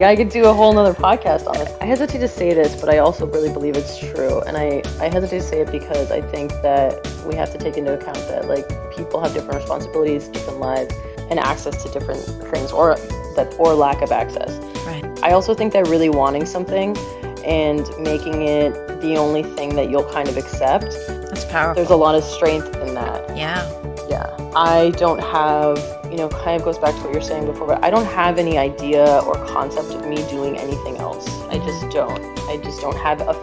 I could do a whole nother podcast on this. I hesitate to say this, but I also really believe it's true. And I hesitate to say it because I think that we have to take into account that like people have different responsibilities, different lives, and access to different things, or lack of access. Right. I also think that really wanting something and making it the only thing that you'll kind of accept, that's powerful. There's a lot of strength in that. Yeah. I don't have, kind of goes back to what you're saying before, but I don't have any idea or concept of me doing anything else. I just don't have a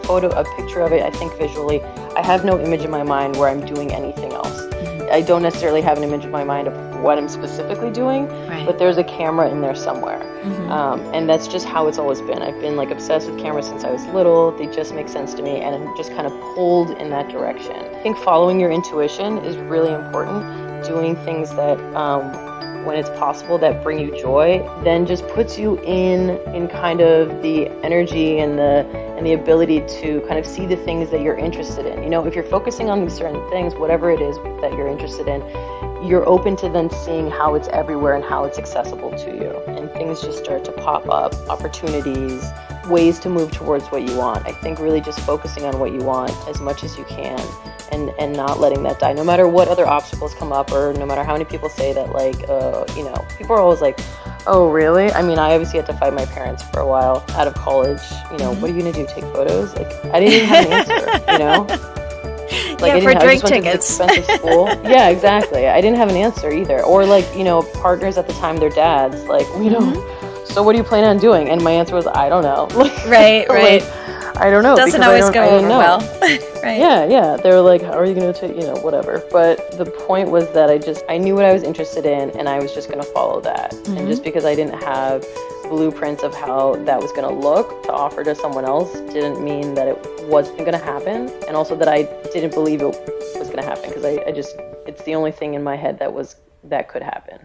picture of it. I think visually, I have no image in my mind where I'm doing anything else. Mm-hmm. I don't necessarily have an image in my mind of what I'm specifically doing, right. But there's a camera in there somewhere. Mm-hmm. And that's just how it's always been. I've been like obsessed with cameras since I was little. They just make sense to me, and I'm just kind of pulled in that direction. I think following your intuition is really important. Doing things that, when it's possible, that bring you joy, then just puts you in kind of the energy and the ability to kind of see the things that you're interested in. If you're focusing on these certain things, whatever it is that you're interested in, you're open to then seeing how it's everywhere and how it's accessible to you. And things just start to pop up, opportunities, ways to move towards what you want. I think really just focusing on what you want as much as you can and not letting that die. No matter what other obstacles come up, or no matter how many people say that, like, people are always like, oh, really? I mean, I obviously had to fight my parents for a while out of college. Mm-hmm. What are you going to do, take photos? Like, I didn't even have an answer, Like, for drink tickets. Expensive school. Yeah, exactly. I didn't have an answer either. Or partners at the time, their dads, like, Mm-hmm. So what do you plan on doing? And my answer was, I don't know. Right. I don't know. Doesn't always go over well. Right. Yeah. They were like, how are you going to take, whatever. But the point was that I knew what I was interested in, and I was just going to follow that. Mm-hmm. And just because I didn't have blueprints of how that was going to look to offer to someone else didn't mean that it wasn't going to happen. And also that I didn't believe it was going to happen, because it's the only thing in my head that could happen.